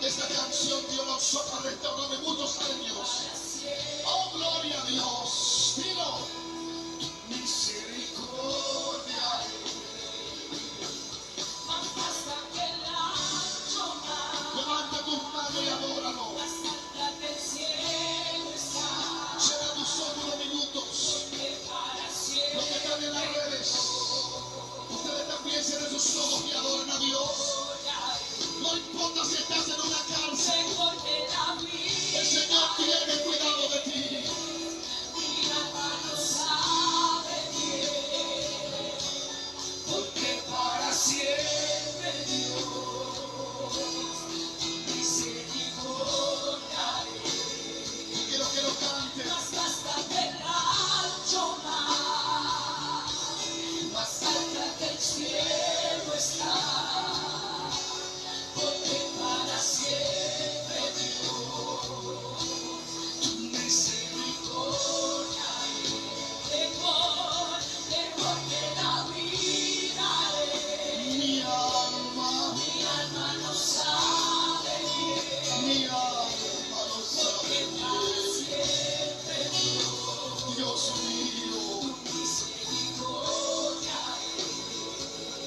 Esta canción Dios la usó para restaurarme muchos años. Oh, gloria a Dios. Dilo. Misericordia. Levanta tus manos y adóralo. Cierra tus ojos unos minutos. Los que están en las redes, ustedes también cierren sus ojos y adoren a Dios. No importa si estás en una cárcel, el Señor tiene cuidado de ti. Porque para siempre Dios misericordia. Y quiero que lo cantes. Más alta que el ancho mar, más alta que el cielo está. Porque para siempre Dios tu misericordia. Mejor que la vida es. Mi alma no sabe bien. Mi alma no sabe bien. Dios mío, tu misericordia.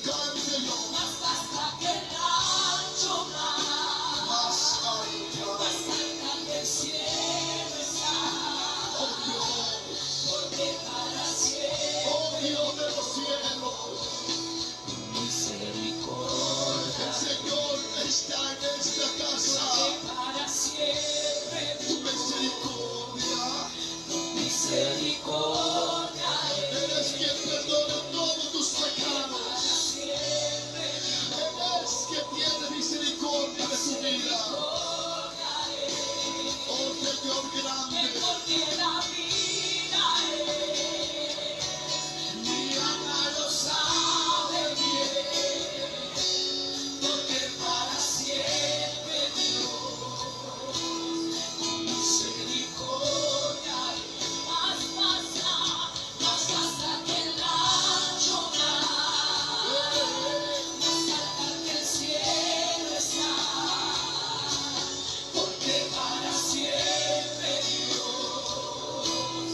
Cántelo. Más alta que el ancho mar, más alta que el cielo está. Oh Dios, porque para siempre, oh Dios de los cielos, misericordia. El Señor está en esta casa. Porque para siempre tu misericordia, misericordia. Eres quien perdona todos tus pecados. Eres quien tiene misericordia de su vida. Oh Señor grande. Mejor que la vida es. Mi alma lo sabe bien. Porque para siempre Dios misericordia. Más alta que el ancho mar, más alta que el cielo está. Porque para siempre Dios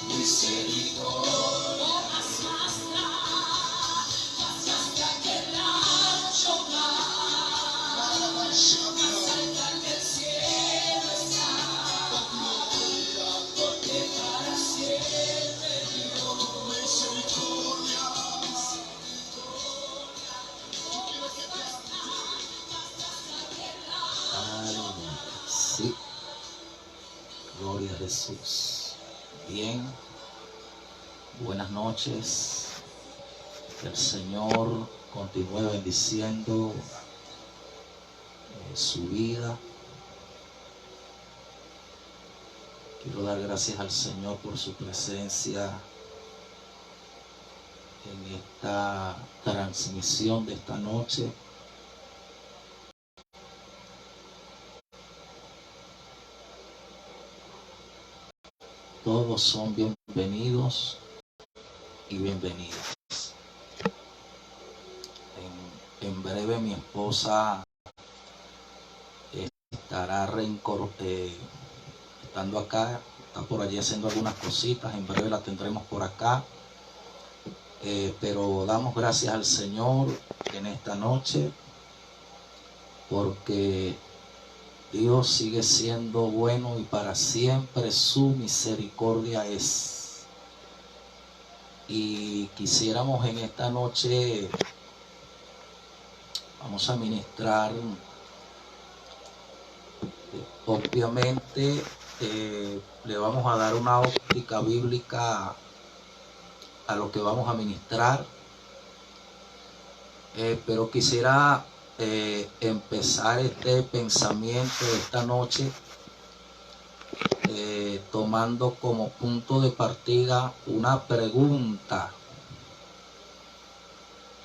misericordia. Más alta que el ancho mar, más alta que el cielo está. Porque para siempre Dios misericordia. ¿Tú quieres que te Aleluya. Sí, gloria a Jesús. Bien, buenas noches. Que el Señor continúe bendiciendo su vida. Quiero dar gracias al Señor por su presencia en esta transmisión de esta noche. Todos son bienvenidos y bienvenidas. En breve mi esposa estará estando acá, está por allí haciendo algunas cositas. En breve la tendremos por acá. Pero damos gracias al Señor en esta noche porque Dios sigue siendo bueno y para siempre su misericordia es. Y quisiéramos en esta noche, vamos a ministrar, obviamente le vamos a dar una óptica bíblica a lo que vamos a ministrar, pero quisiera empezar este pensamiento de esta noche tomando como punto de partida una pregunta,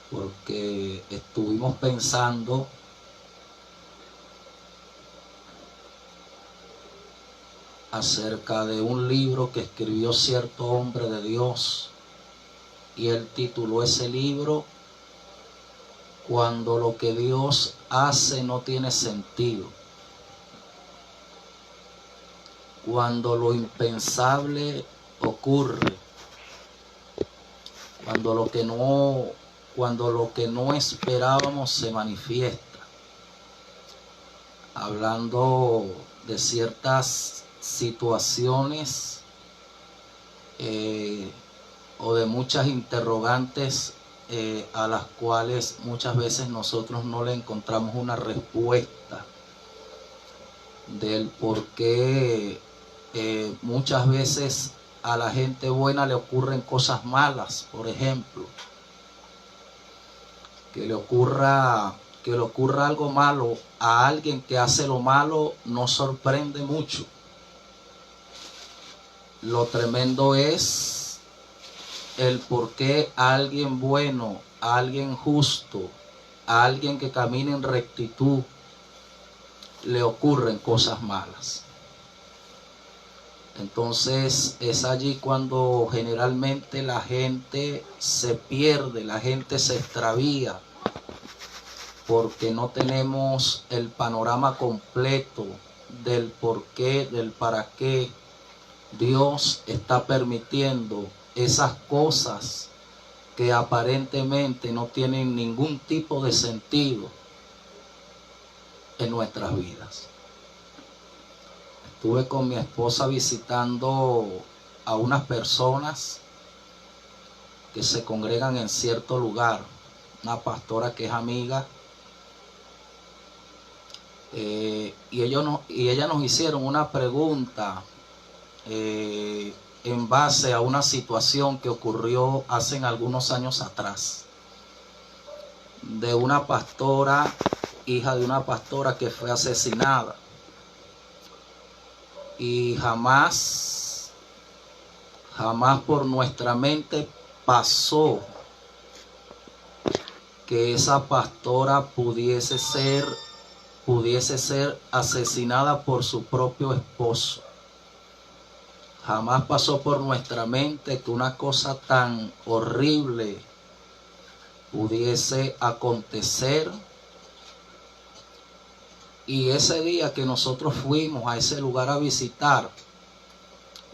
porque estuvimos pensando acerca de un libro que escribió cierto hombre de Dios, y él tituló ese libro Cuando lo que Dios hace no tiene sentido. cuando lo impensable ocurre, cuando lo que no esperábamos se manifiesta, hablando de ciertas situaciones o de muchas interrogantes a las cuales muchas veces nosotros no le encontramos una respuesta del por qué muchas veces a la gente buena le ocurren cosas malas. Por ejemplo, que le ocurra algo malo a alguien que hace lo malo no sorprende mucho. Lo tremendo es el por qué a alguien bueno, a alguien justo, a alguien que camina en rectitud, le ocurren cosas malas. Entonces es allí cuando generalmente la gente se pierde, la gente se extravía, porque no tenemos el panorama completo del por qué, del para qué Dios está permitiendo esas cosas que aparentemente no tienen ningún tipo de sentido en nuestras vidas. Estuve con mi esposa visitando a unas personas que se congregan en cierto lugar, una pastora que es amiga, y ella nos hicieron una pregunta en base a una situación que ocurrió hace algunos años atrás, de una pastora, hija de una pastora que fue asesinada. Y jamás por nuestra mente pasó que esa pastora pudiese ser asesinada por su propio esposo. Jamás pasó por nuestra mente que una cosa tan horrible pudiese acontecer. Y ese día que nosotros fuimos a ese lugar a visitar,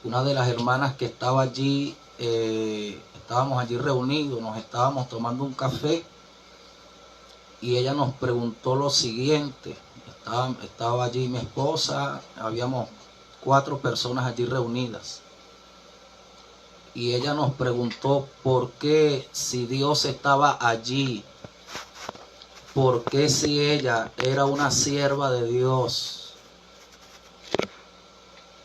una de las hermanas que estaba allí, estábamos allí reunidos, nos estábamos tomando un café, y ella nos preguntó lo siguiente. Estaba allí mi esposa, habíamos 4 personas allí reunidas, y ella nos preguntó por qué, si Dios estaba allí, por qué, si ella era una sierva de Dios,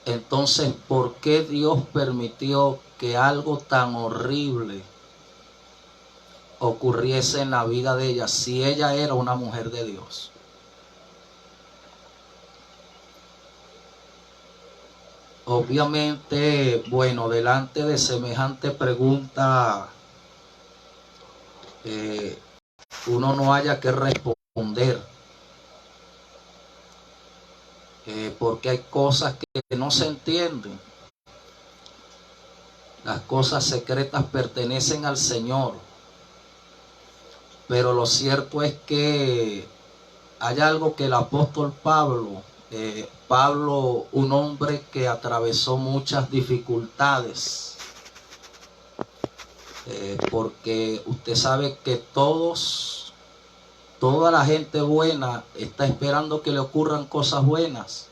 entonces por qué Dios permitió que algo tan horrible ocurriese en la vida de ella, si ella era una mujer de Dios. Obviamente, bueno, delante de semejante pregunta, uno no haya que responder, porque hay cosas que no se entienden. Las cosas secretas pertenecen al Señor, pero lo cierto es que hay algo que el apóstol Pablo, un hombre que atravesó muchas dificultades, porque usted sabe que toda la gente buena está esperando que le ocurran cosas buenas.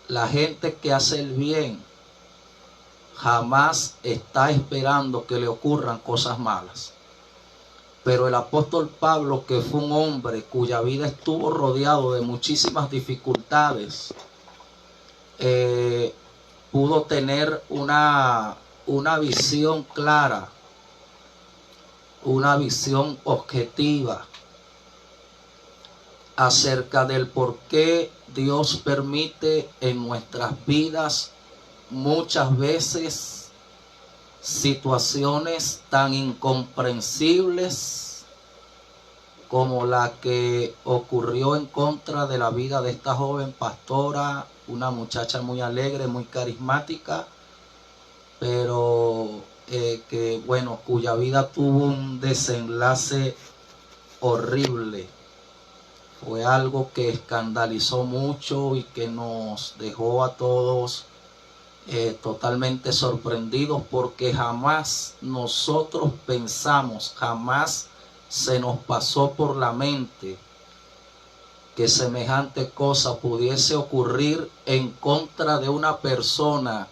La gente que hace el bien jamás está esperando que le ocurran cosas malas. Pero el apóstol Pablo, que fue un hombre cuya vida estuvo rodeado de muchísimas dificultades, pudo tener una visión clara, una visión objetiva acerca del por qué Dios permite en nuestras vidas muchas veces situaciones tan incomprensibles como la que ocurrió en contra de la vida de esta joven pastora, una muchacha muy alegre, muy carismática, pero cuya vida tuvo un desenlace horrible. Fue algo que escandalizó mucho y que nos dejó a todos totalmente sorprendidos, porque jamás nosotros pensamos, jamás se nos pasó por la mente que semejante cosa pudiese ocurrir en contra de una persona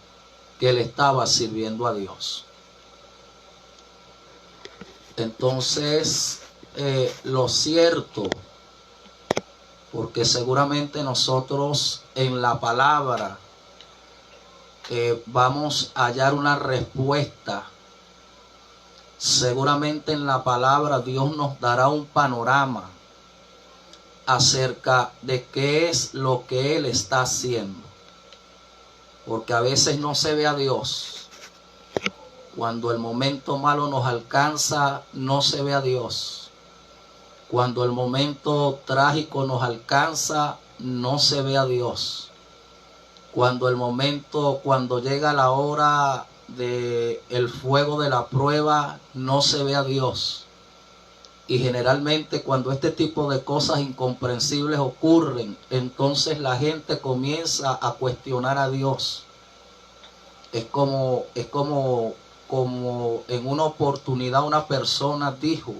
que le estaba sirviendo a Dios. Entonces, lo cierto, porque seguramente nosotros en la palabra vamos a hallar una respuesta. Seguramente en la palabra Dios nos dará un panorama acerca de qué es lo que Él está haciendo. Porque a veces no se ve a Dios. Cuando el momento malo nos alcanza, no se ve a Dios. Cuando el momento trágico nos alcanza, no se ve a Dios. Cuando llega la hora del fuego de la prueba, no se ve a Dios. Y generalmente cuando este tipo de cosas incomprensibles ocurren, entonces la gente comienza a cuestionar a Dios. Es como en una oportunidad una persona dijo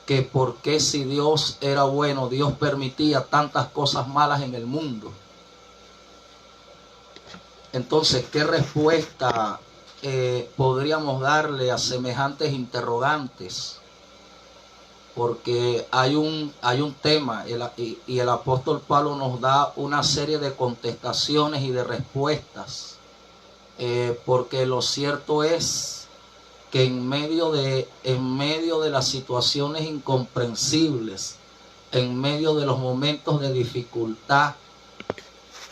que por qué, si Dios era bueno, Dios permitía tantas cosas malas en el mundo. Entonces, ¿qué respuesta podríamos darle a semejantes interrogantes? Porque hay un tema, y el apóstol Pablo nos da una serie de contestaciones y de respuestas. Porque lo cierto es que en medio de las situaciones incomprensibles, en medio de los momentos de dificultad,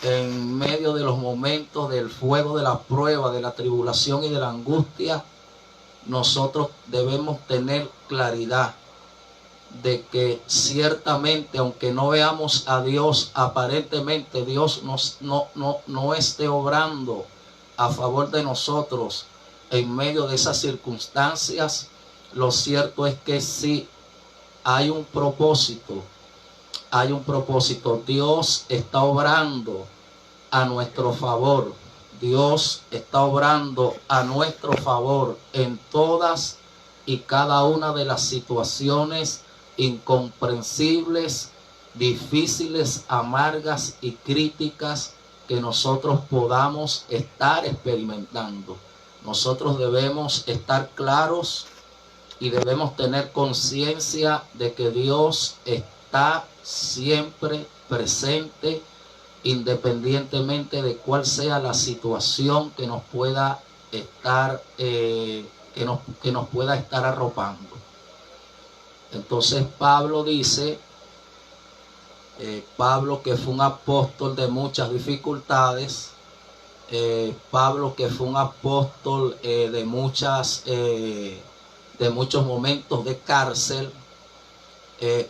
en medio de los momentos del fuego de la prueba, de la tribulación y de la angustia, nosotros debemos tener claridad de que ciertamente, aunque no veamos a Dios, aparentemente Dios no esté obrando a favor de nosotros en medio de esas circunstancias, lo cierto es que sí hay un propósito. Hay un propósito. Dios está obrando a nuestro favor. Dios está obrando a nuestro favor en todas y cada una de las situaciones incomprensibles, difíciles, amargas y críticas que nosotros podamos estar experimentando. Nosotros debemos estar claros y debemos tener conciencia de que Dios está siempre presente, independientemente de cuál sea la situación que nos pueda estar que nos pueda estar arropando. Entonces Pablo dice, Pablo, que fue un apóstol de muchas dificultades, Pablo, que fue un apóstol de muchos momentos de cárcel.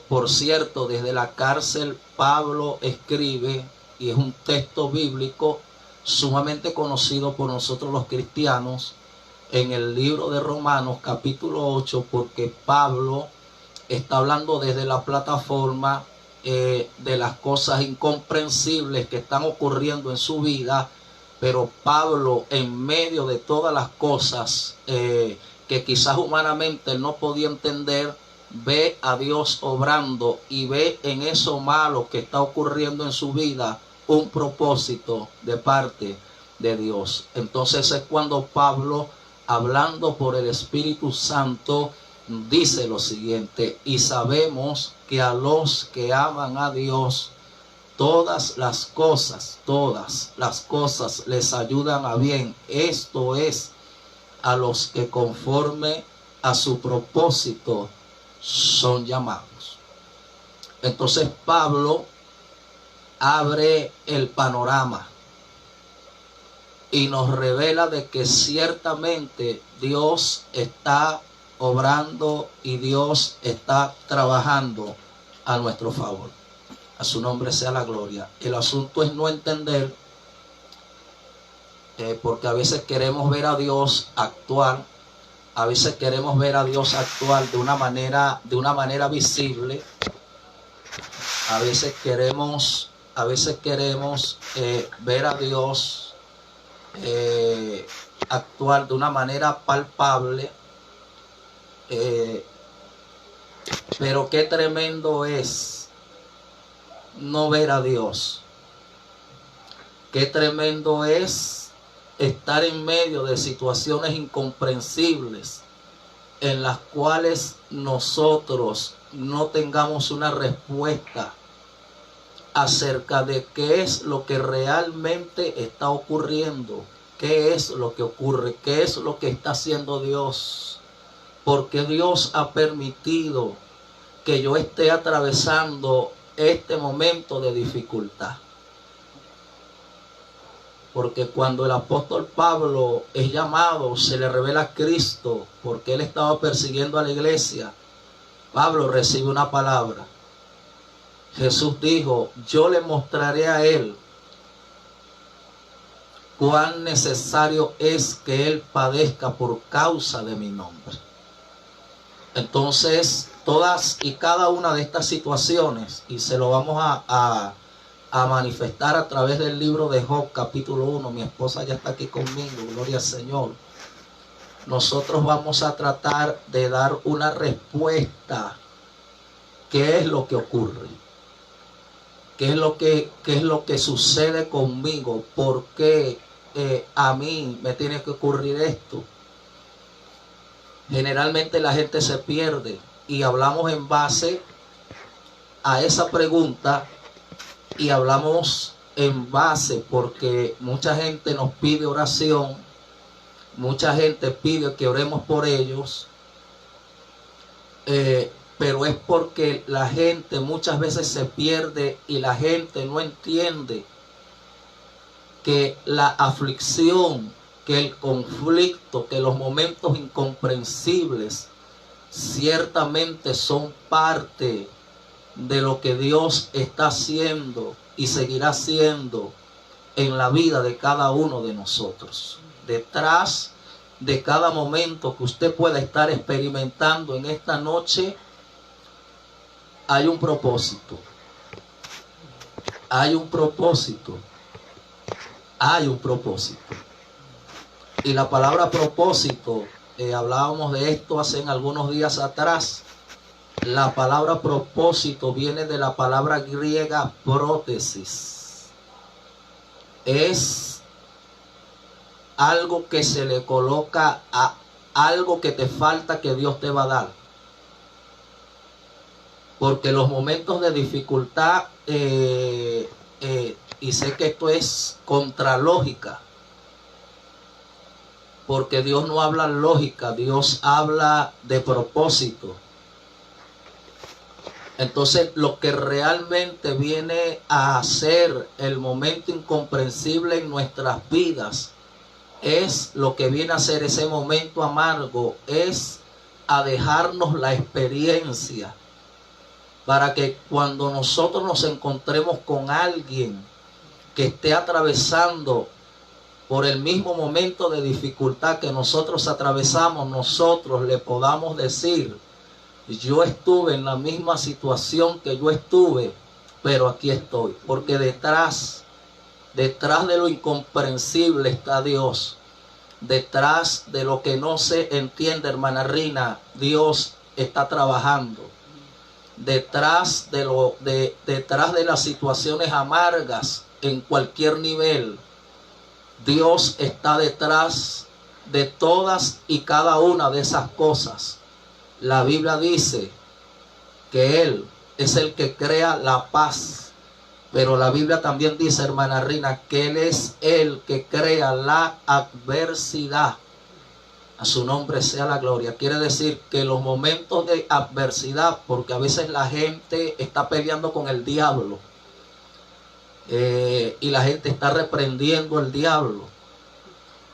Por cierto, desde la cárcel Pablo escribe, y es un texto bíblico sumamente conocido por nosotros los cristianos, en el libro de Romanos capítulo 8, porque Pablo está hablando desde la plataforma de las cosas incomprensibles que están ocurriendo en su vida, pero Pablo, en medio de todas las cosas que quizás humanamente él no podía entender, ve a Dios obrando y ve en eso malo que está ocurriendo en su vida un propósito de parte de Dios. Entonces es cuando Pablo, hablando por el Espíritu Santo, dice lo siguiente: y sabemos que a los que aman a Dios, todas las cosas les ayudan a bien. Esto es, a los que conforme a su propósito son llamados. Entonces Pablo abre el panorama y nos revela de que ciertamente Dios está obrando y Dios está trabajando a nuestro favor. A su nombre sea la gloria. El asunto es no entender, porque a veces queremos ver a Dios actuar, a veces queremos ver a Dios actuar de una manera visible, a veces queremos ver a Dios actuar de una manera palpable, pero qué tremendo es no ver a Dios. Qué tremendo es estar en medio de situaciones incomprensibles en las cuales nosotros no tengamos una respuesta acerca de qué es lo que realmente está ocurriendo, qué es lo que ocurre, qué es lo que está haciendo Dios, porque Dios ha permitido que yo esté atravesando este momento de dificultad. Porque cuando el apóstol Pablo es llamado, se le revela a Cristo, porque él estaba persiguiendo a la iglesia, Pablo recibe una palabra. Jesús dijo, yo le mostraré a él cuán necesario es que él padezca por causa de mi nombre. Entonces, todas y cada una de estas situaciones, y se lo vamos a manifestar a través del libro de Job, capítulo 1. Mi esposa ya está aquí conmigo, gloria al Señor. Nosotros vamos a tratar de dar una respuesta. ¿Qué es lo que ocurre? ¿Qué es lo que sucede conmigo? ¿Por qué a mí me tiene que ocurrir esto? Generalmente la gente se pierde y hablamos en base a esa pregunta y hablamos en base porque mucha gente nos pide oración, mucha gente pide que oremos por ellos, pero es porque la gente muchas veces se pierde y la gente no entiende que la aflicción, que el conflicto, que los momentos incomprensibles ciertamente son parte de lo que Dios está haciendo y seguirá haciendo en la vida de cada uno de nosotros. Detrás de cada momento que usted pueda estar experimentando en esta noche, hay un propósito. Hay un propósito. Hay un propósito. Y la palabra propósito, hablábamos de esto hace algunos días atrás. La palabra propósito viene de la palabra griega prótesis. Es algo que se le coloca a algo que te falta que Dios te va a dar. Porque los momentos de dificultad, y sé que esto es contra lógica, porque Dios no habla lógica, Dios habla de propósito. Entonces, lo que realmente viene a ser el momento incomprensible en nuestras vidas es lo que viene a ser ese momento amargo, es a dejarnos la experiencia para que cuando nosotros nos encontremos con alguien que esté atravesando por el mismo momento de dificultad que nosotros atravesamos, nosotros le podamos decir: yo estuve en la misma situación que yo estuve, pero aquí estoy. Porque detrás de lo incomprensible está Dios. Detrás de lo que no se entiende, hermana Rina, Dios está trabajando. Detrás de las situaciones amargas en cualquier nivel, Dios está detrás de todas y cada una de esas cosas. La Biblia dice que Él es el que crea la paz. Pero la Biblia también dice, hermana Rina, que Él es el que crea la adversidad. A su nombre sea la gloria. Quiere decir que los momentos de adversidad, porque a veces la gente está peleando con el diablo. Y la gente está reprendiendo al diablo.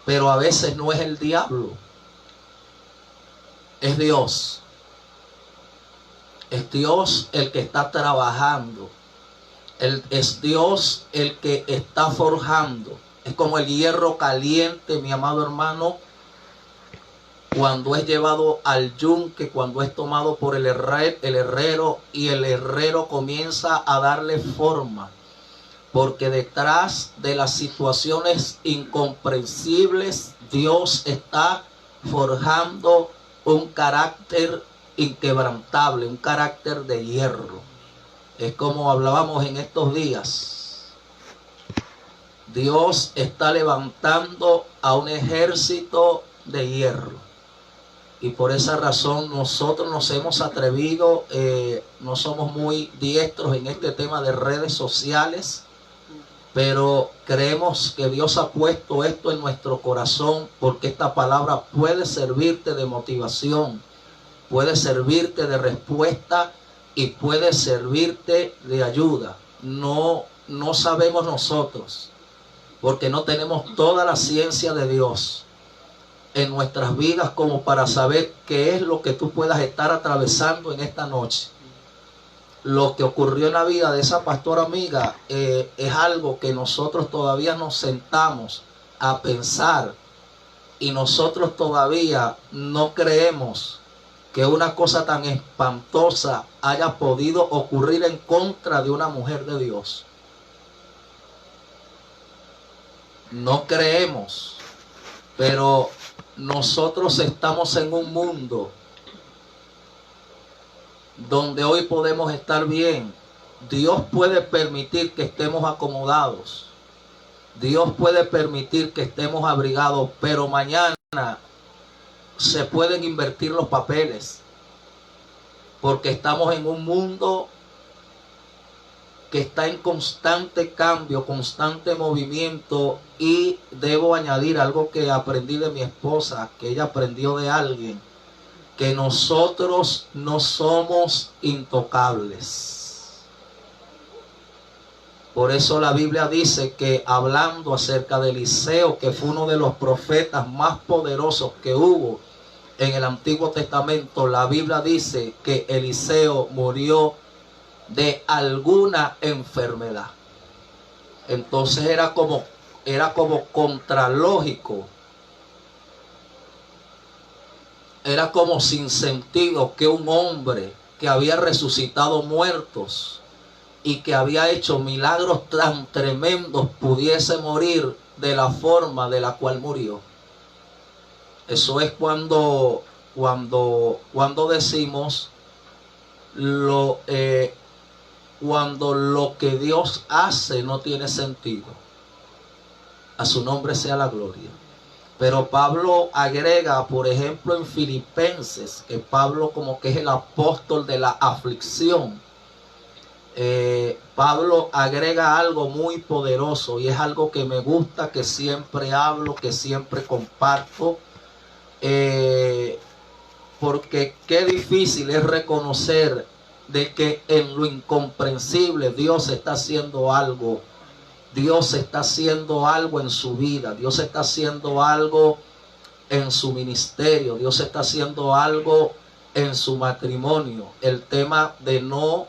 Pero a veces no es el diablo. Es Dios. Es Dios el que está trabajando. Es Dios el que está forjando. Es como el hierro caliente, mi amado hermano, cuando es llevado al yunque, cuando es tomado por el herrero y el herrero comienza a darle forma. porque detrás de las situaciones incomprensibles, Dios está forjando un carácter inquebrantable, un carácter de hierro. Es como hablábamos en estos días. Dios está levantando a un ejército de hierro. Y por esa razón nosotros nos hemos atrevido, no somos muy diestros en este tema de redes sociales, pero creemos que Dios ha puesto esto en nuestro corazón porque esta palabra puede servirte de motivación, puede servirte de respuesta y puede servirte de ayuda. No sabemos nosotros, porque no tenemos toda la ciencia de Dios en nuestras vidas como para saber qué es lo que tú puedas estar atravesando en esta noche. Lo que ocurrió en la vida de esa pastora amiga es algo que nosotros todavía nos sentamos a pensar y nosotros todavía no creemos que una cosa tan espantosa haya podido ocurrir en contra de una mujer de Dios. No creemos, pero nosotros estamos en un mundo donde hoy podemos estar bien. Dios puede permitir que estemos acomodados. Dios puede permitir que estemos abrigados, pero mañana se pueden invertir los papeles, porque estamos en un mundo que está en constante cambio, constante movimiento. Y debo añadir algo que aprendí de mi esposa, que ella aprendió de alguien, que nosotros no somos intocables. Por eso la Biblia dice que, hablando acerca de Eliseo, que fue uno de los profetas más poderosos que hubo en el Antiguo Testamento, la Biblia dice que Eliseo murió de alguna enfermedad. Entonces era como contralógico, era como sin sentido que un hombre que había resucitado muertos y que había hecho milagros tan tremendos pudiese morir de la forma de la cual murió. Eso es cuando decimos cuando lo que Dios hace no tiene sentido. A su nombre sea la gloria. Pero Pablo agrega, por ejemplo, en Filipenses, que Pablo como que es el apóstol de la aflicción. Pablo agrega algo muy poderoso, y es algo que me gusta, que siempre hablo, que siempre comparto, porque qué difícil es reconocer de que en lo incomprensible Dios está haciendo algo. Dios está haciendo algo en su vida. Dios está haciendo algo en su ministerio. Dios está haciendo algo en su matrimonio. El tema de no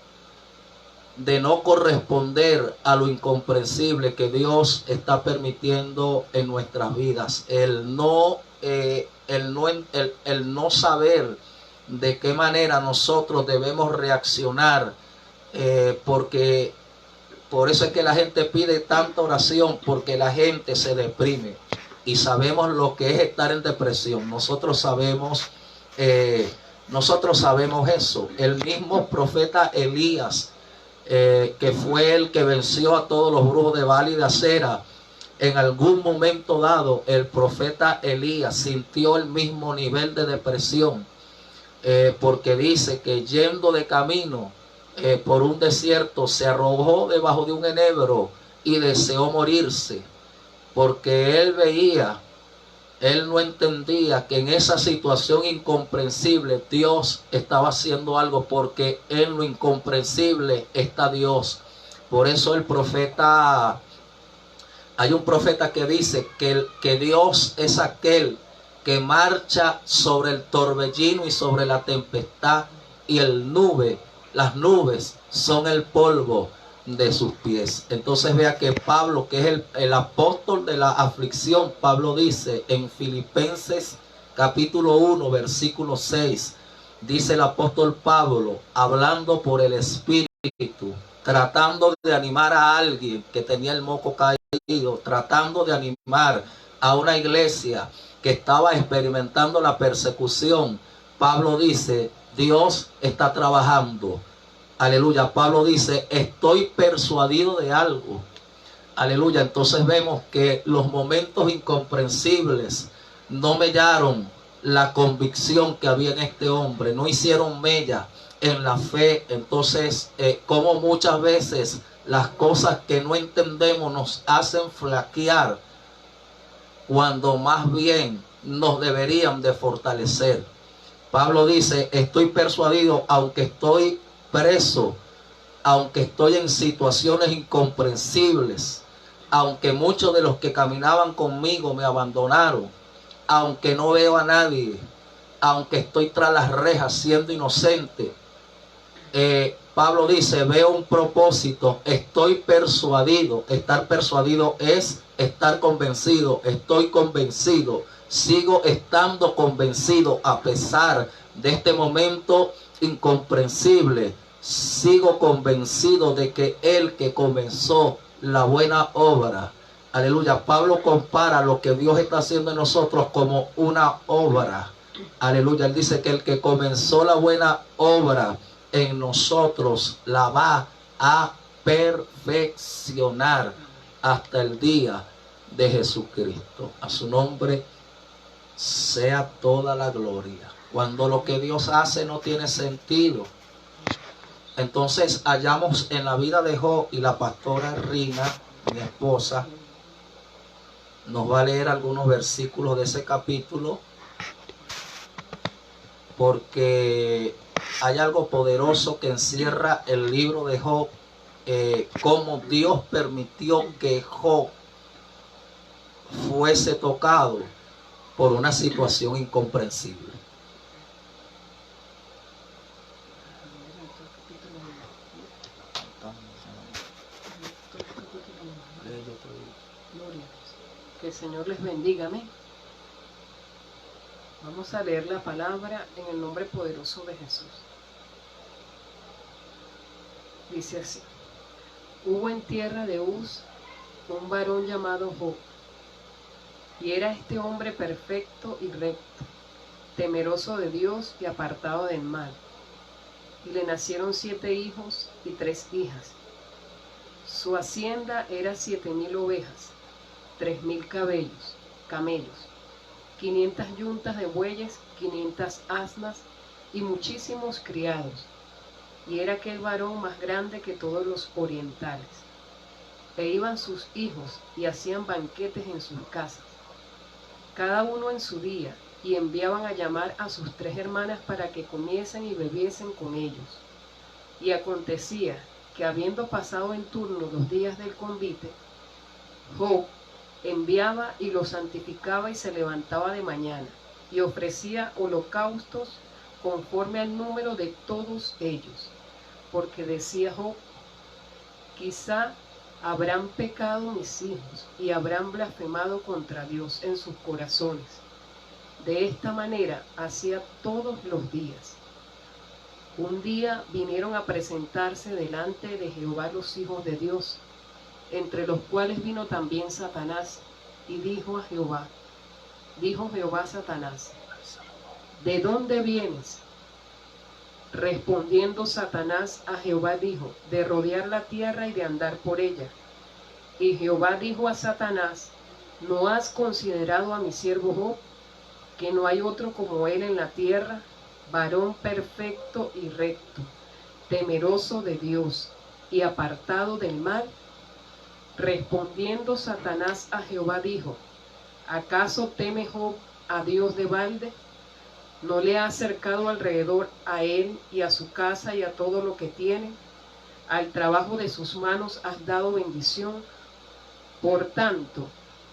corresponder a lo incomprensible que Dios está permitiendo en nuestras vidas. El no saber de qué manera nosotros debemos reaccionar, porque por eso es que la gente pide tanta oración, porque la gente se deprime, y sabemos lo que es estar en depresión. Nosotros sabemos eso. El mismo profeta Elías, que fue el que venció a todos los brujos de Baal y de Acera, en algún momento dado el profeta Elías sintió el mismo nivel de depresión, porque dice que yendo de camino por un desierto se arrojó debajo de un enebro y deseó morirse, porque él no entendía que en esa situación incomprensible Dios estaba haciendo algo, porque en lo incomprensible está Dios. Por eso hay un profeta que dice que Dios es aquel que marcha sobre el torbellino y sobre la tempestad, y las nubes son el polvo de sus pies. Entonces vea que Pablo, que es el apóstol de la aflicción, Pablo dice en Filipenses capítulo 1 versículo 6, dice el apóstol Pablo, hablando por el Espíritu: tratando de animar a alguien que tenía el moco caído, tratando de animar a una iglesia que estaba experimentando la persecución, Pablo dice, Dios está trabajando. Aleluya. Pablo dice, estoy persuadido de algo. Aleluya. Entonces vemos que los momentos incomprensibles no mellaron la convicción que había en este hombre, no hicieron mella en la fe. Entonces, como muchas veces las cosas que no entendemos nos hacen flaquear, cuando más bien nos deberían de fortalecer. Pablo dice, estoy persuadido, aunque estoy preso, aunque estoy en situaciones incomprensibles, aunque muchos de los que caminaban conmigo me abandonaron, aunque no veo a nadie, aunque estoy tras las rejas siendo inocente, Pablo dice, veo un propósito, estoy persuadido. Estar persuadido es estar convencido, estoy convencido, sigo estando convencido a pesar de este momento incomprensible. Sigo convencido de que el que comenzó la buena obra, aleluya, Pablo compara lo que Dios está haciendo en nosotros como una obra, aleluya. Él dice que el que comenzó la buena obra en nosotros la va a perfeccionar hasta el día de Jesucristo. A su nombre sea toda la gloria. Cuando lo que Dios hace no tiene sentido, entonces hallamos en la vida de Job, y la pastora Rina, mi esposa, nos va a leer algunos versículos de ese capítulo, porque hay algo poderoso que encierra el libro de Job, cómo Dios permitió que Job fuese tocado por una situación incomprensible. Que el Señor les bendiga, amén. Vamos a leer la palabra en el nombre poderoso de Jesús. Dice así: hubo en tierra de Uz un varón llamado Job, y era este hombre perfecto y recto, temeroso de Dios y apartado del mal. Y le nacieron 7 hijos y 3 hijas. Su hacienda era 7,000 ovejas, 3,000 camellos, 500 yuntas de bueyes, 500 asnas y muchísimos criados. Y era aquel varón más grande que todos los orientales. E iban sus hijos y hacían banquetes en sus casas, cada uno en su día, y enviaban a llamar a sus 3 hermanas para que comiesen y bebiesen con ellos. Y acontecía que, habiendo pasado en turno los días del convite, Job enviaba y los santificaba, y se levantaba de mañana y ofrecía holocaustos conforme al número de todos ellos, porque decía Job: quizá habrán pecado mis hijos y habrán blasfemado contra Dios en sus corazones. De esta manera hacía todos los días. Un día vinieron a presentarse delante de Jehová los hijos de Dios, entre los cuales vino también Satanás, y dijo Jehová a Satanás: ¿de dónde vienes? Respondiendo Satanás a Jehová dijo: de rodear la tierra y de andar por ella. Y Jehová dijo a Satanás: ¿no has considerado a mi siervo Job, que no hay otro como él en la tierra, varón perfecto y recto, temeroso de Dios y apartado del mal? Respondiendo Satanás a Jehová dijo: ¿acaso teme Job a Dios de balde? ¿No le ha acercado alrededor a él y a su casa y a todo lo que tiene? Al trabajo de sus manos has dado bendición. Por tanto,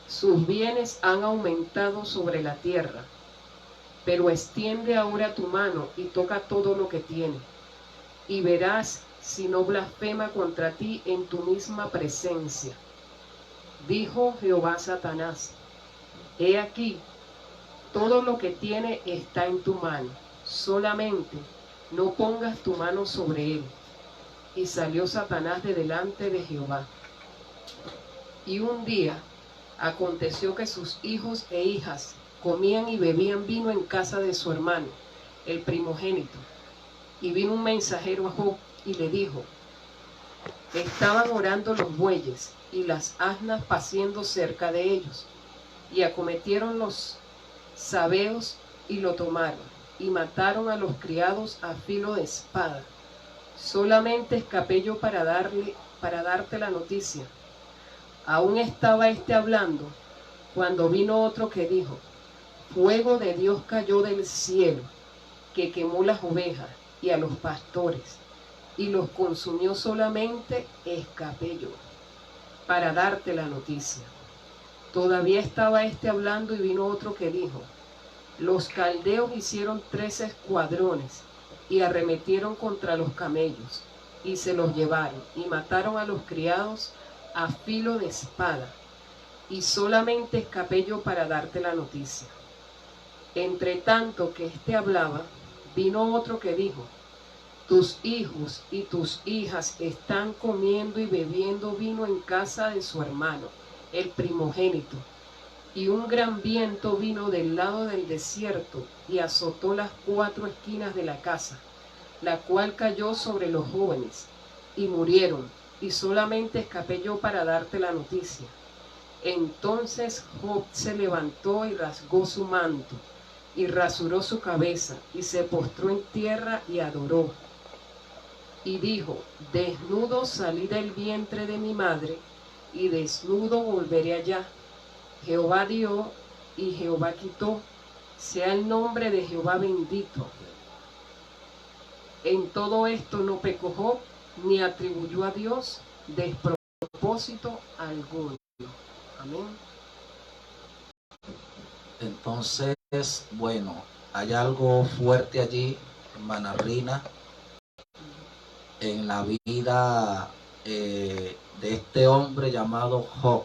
sus bienes han aumentado sobre la tierra. Pero extiende ahora tu mano y toca todo lo que tiene, y verás si no blasfema contra ti en tu misma presencia. Dijo Jehová a Satanás: he aquí, todo lo que tiene está en tu mano, solamente no pongas tu mano sobre él. y salió Satanás de delante de Jehová. Y un día aconteció que sus hijos e hijas comían y bebían vino en casa de su hermano, el primogénito. Y vino un mensajero a Job y le dijo: estaban orando los bueyes y las asnas paciendo cerca de ellos, y acometieron los sabeos y lo tomaron, y mataron a los criados a filo de espada. Solamente escapé yo para darte la noticia. Aún estaba hablando, cuando vino otro que dijo: fuego de Dios cayó del cielo, que quemó las ovejas y a los pastores, y los consumió. Solamente escapé yo para darte la noticia. Todavía estaba hablando y vino otro que dijo: los caldeos hicieron 3 escuadrones y arremetieron contra los camellos y se los llevaron y mataron a los criados a filo de espada, y solamente escapé yo para darte la noticia. Entre tanto que hablaba, vino otro que dijo: tus hijos y tus hijas están comiendo y bebiendo vino en casa de su hermano, el primogénito. Y un gran viento vino del lado del desierto y azotó las 4 esquinas de la casa, la cual cayó sobre los jóvenes, y murieron, y solamente escapé yo para darte la noticia. Entonces Job se levantó y rasgó su manto, y rasuró su cabeza, y se postró en tierra y adoró. Y dijo: desnudo salí del vientre de mi madre, y desnudo volveré allá. Jehová dio y Jehová quitó, sea el nombre de Jehová bendito. En todo esto no pecó Job, ni atribuyó a Dios despropósito alguno. Amén. Entonces, bueno, hay algo fuerte allí, hermana Rina, en la vida de este hombre llamado Job.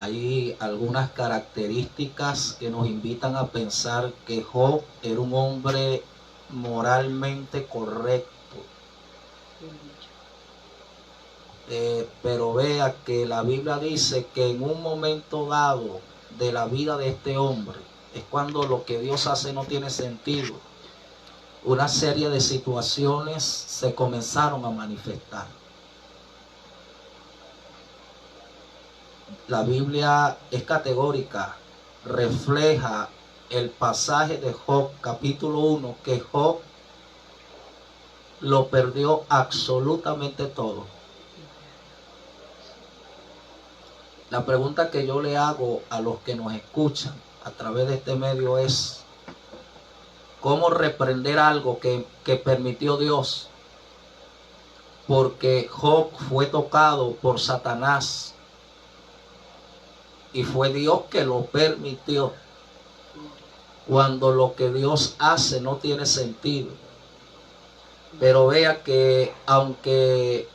Hay algunas características que nos invitan a pensar que Job era un hombre moralmente correcto. Pero vea que la Biblia dice que en un momento dado de la vida de este hombre, es cuando lo que Dios hace no tiene sentido, una serie de situaciones se comenzaron a manifestar. La Biblia es categórica, refleja el pasaje de Job, capítulo 1, que Job lo perdió absolutamente todo. La pregunta que yo le hago a los que nos escuchan a través de este medio es: ¿cómo reprender algo que permitió Dios? Porque Job fue tocado por Satanás y fue Dios que lo permitió. Cuando lo que Dios hace no tiene sentido. Pero vea que aunque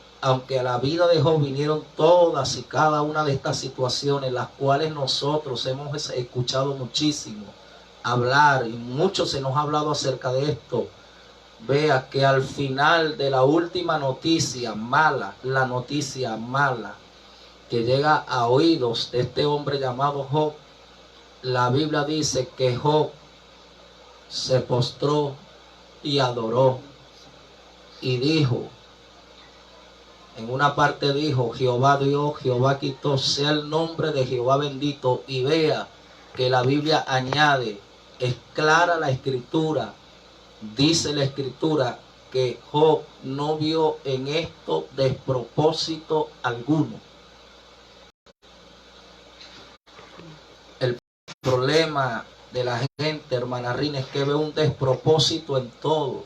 a la vida de Job vinieron todas y cada una de estas situaciones, las cuales nosotros hemos escuchado muchísimo hablar, y mucho se nos ha hablado acerca de esto, vea que al final de la última noticia mala, la noticia mala que llega a oídos de este hombre llamado Job, la Biblia dice que Job se postró y adoró y dijo, en una parte dijo: Jehová dio, Jehová quitó, sea el nombre de Jehová bendito. Y vea que la Biblia añade, es clara la escritura, dice la escritura que Job no vio en esto despropósito alguno. El problema de la gente, hermana Rina, es que ve un despropósito en todo,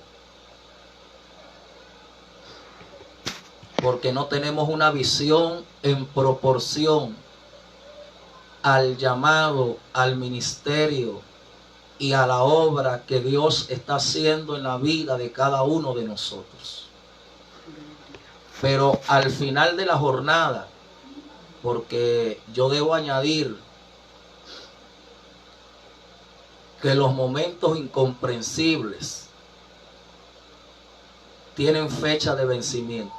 porque no tenemos una visión en proporción al llamado, al ministerio y a la obra que Dios está haciendo en la vida de cada uno de nosotros. Pero al final de la jornada, porque yo debo añadir que los momentos incomprensibles tienen fecha de vencimiento.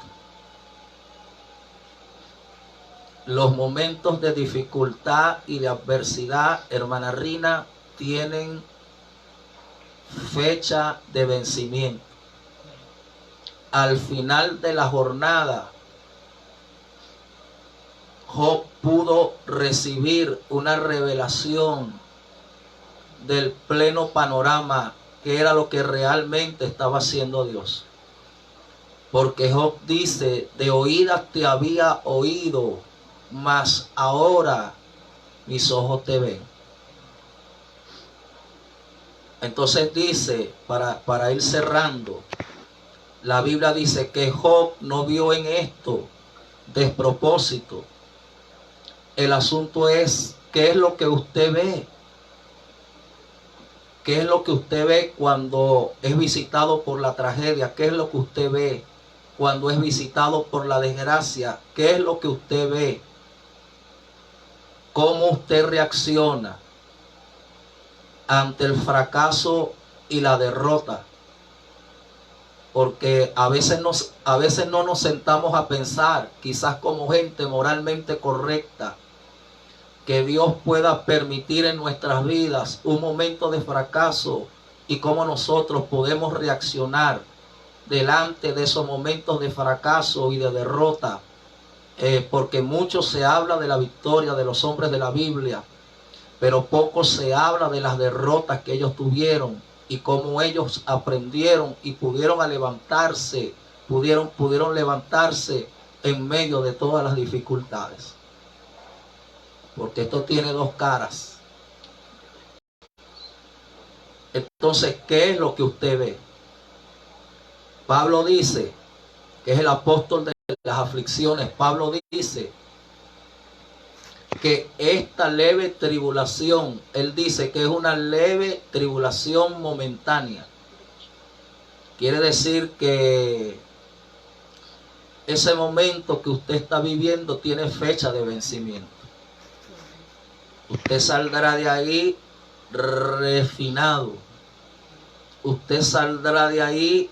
Los momentos de dificultad y de adversidad, hermana Rina, tienen fecha de vencimiento. Al final de la jornada, Job pudo recibir una revelación del pleno panorama, que era lo que realmente estaba haciendo Dios. Porque Job dice: de oídas te había oído, mas ahora mis ojos te ven. Entonces dice, para ir cerrando, la Biblia dice que Job no vio en esto despropósito. El asunto es, ¿qué es lo que usted ve? ¿Qué es lo que usted ve cuando es visitado por la tragedia? ¿Qué es lo que usted ve cuando es visitado por la desgracia? ¿Qué es lo que usted ve? ¿Cómo usted reacciona ante el fracaso y la derrota? Porque a veces no nos sentamos a pensar, quizás como gente moralmente correcta, que Dios pueda permitir en nuestras vidas un momento de fracaso y cómo nosotros podemos reaccionar delante de esos momentos de fracaso y de derrota. Porque mucho se habla de la victoria de los hombres de la Biblia, pero poco se habla de las derrotas que ellos tuvieron y cómo ellos aprendieron y pudieron levantarse en medio de todas las dificultades. Porque esto tiene dos caras. Entonces, ¿qué es lo que usted ve? Pablo dice, que es el apóstol de las aflicciones, Pablo dice que esta leve tribulación, él dice que es una leve tribulación momentánea. Quiere decir que ese momento que usted está viviendo tiene fecha de vencimiento. Usted saldrá de ahí refinado. Usted saldrá de ahí